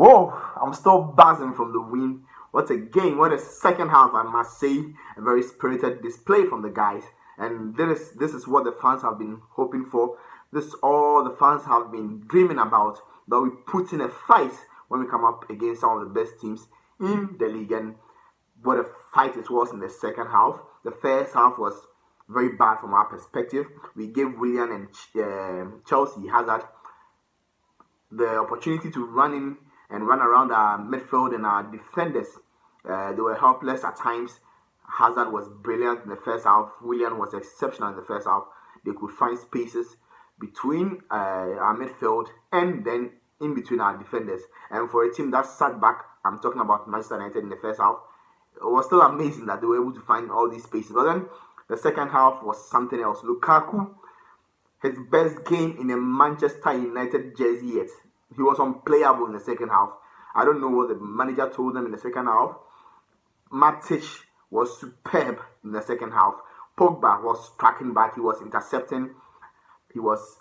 Whoa, I'm still buzzing from the win. What a game, what a second half, I must say. A very spirited display from the guys. And this is what the fans have been hoping for. This is all the fans have been dreaming about. That we put in a fight when we come up against some of the best teams in the league. And what a fight it was in the second half. The first half was very bad from our perspective. We gave Willian and Chelsea Hazard the opportunity to run in and run around our midfield and our defenders. They were helpless at times. Hazard was brilliant in the first half. Willian was exceptional in the first half. They could find spaces between our midfield and then in between our defenders. And for a team that sat back, I'm talking about Manchester United in the first half, it was still amazing that they were able to find all these spaces. But then the second half was something else. Lukaku, his best game in a Manchester United jersey yet. He was unplayable in the second half. I don't know what the manager told them in the second half. Matic was superb in the second half. Pogba was tracking back. He was intercepting. He was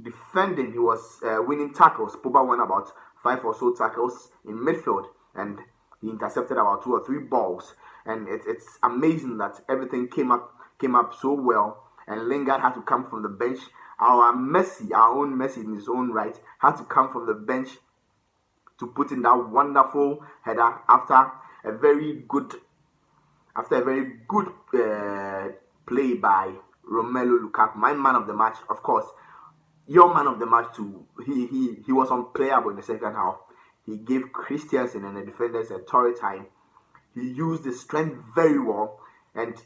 defending. He was winning tackles. Pogba won about 5 or so tackles in midfield, and he intercepted about 2 or 3 balls. And it's amazing that everything came up so well. And Lingard had to come from the bench. Our Messi, our own Messi in his own right, had to come from the bench to put in that wonderful header after a very good play by Romelu Lukaku, my man of the match. Of course, your man of the match too. He was unplayable in the second half. He gave Christensen and the defenders a torrid time. He used his strength very well, and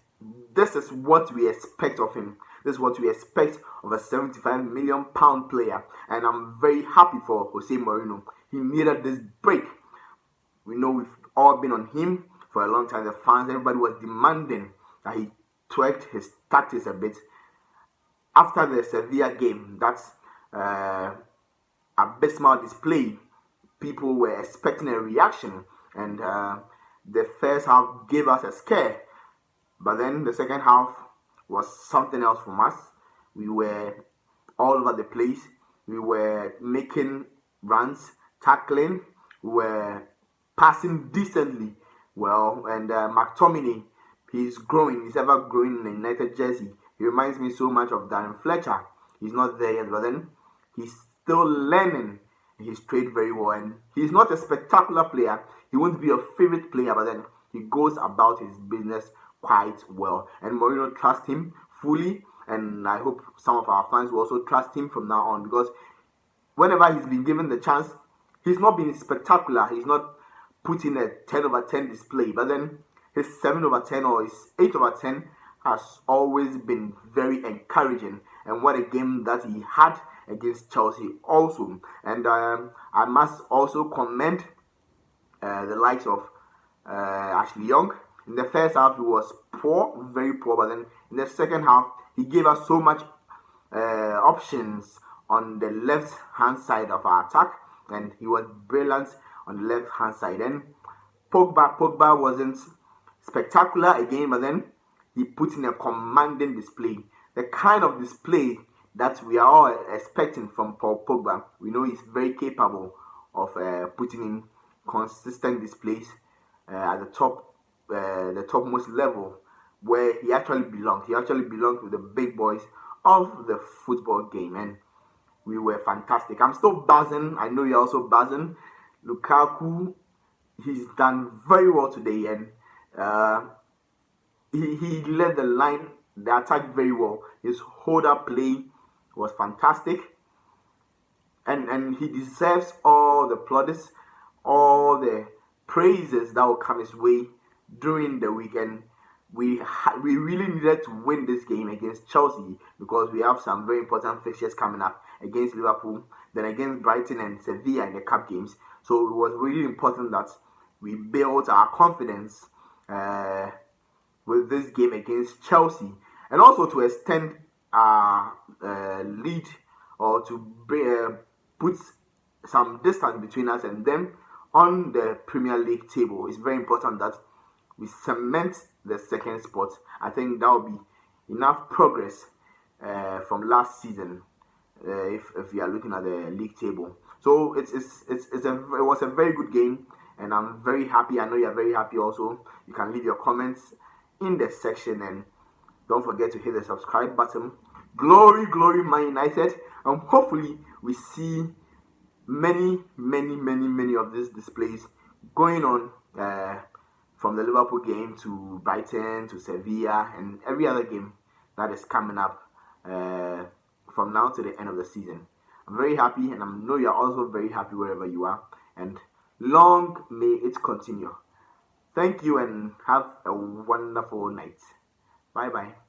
this is what we expect of him. This is what we expect of a £75 million player, and I'm very happy for Jose Mourinho. He needed this break. We know we've all been on him for a long time. The fans, everybody was demanding that he tweaked his tactics a bit. After the Sevilla game, that's abysmal display, people were expecting a reaction, and the first half gave us a scare. But then the second half was something else from us. We were all over the place. We were making runs, tackling. We were passing decently well. And McTominay, he's growing. He's ever growing in the United jersey. He reminds me so much of Darren Fletcher. He's not there yet, but then he's still learning his trade very well. And he's not a spectacular player. He won't be a favorite player, but then he goes about his business quite well. And Mourinho trusts him fully, and I hope some of our fans will also trust him from now on, because whenever he's been given the chance, he's not been spectacular. He's not putting a 10 over 10 display, but then his 7 over 10 or his 8 over 10 has always been very encouraging. And what a game that he had against Chelsea also. And I must also commend the likes of Ashley Young. In the first half, he was poor, very poor, but then in the second half, he gave us so much options on the left-hand side of our attack, and he was brilliant on the left-hand side. And Pogba wasn't spectacular again, but then he put in a commanding display, the kind of display that we are all expecting from Paul Pogba. We know he's very capable of putting in consistent displays at the topmost level, where he actually belonged. He actually belonged with the big boys of the football game, and we were fantastic. I'm still buzzing. I know you're also buzzing. Lukaku, he's done very well today, and he led the attack very well. His hold-up play was fantastic, and he deserves all the plaudits, all the praises that will come his way during the weekend. We really needed to win this game against Chelsea, because we have some very important fixtures coming up against Liverpool, then against Brighton and Sevilla in the cup games. So it was really important that we built our confidence with this game against Chelsea, and also to extend our lead, or to put some distance between us and them on the Premier League table. It's very important that we cement the second spot. I think that will be enough progress from last season if we are looking at the league table. So it was a very good game, and I'm very happy. I know you're very happy also. You can leave your comments in the section, and don't forget to hit the subscribe button. Glory, glory, Man United, and hopefully we see many of these displays going on from the Liverpool game to Brighton to Sevilla and every other game that is coming up from now to the end of the season. I'm very happy, and I know you're also very happy wherever you are, and long may it continue. Thank you, and have a wonderful night. Bye bye.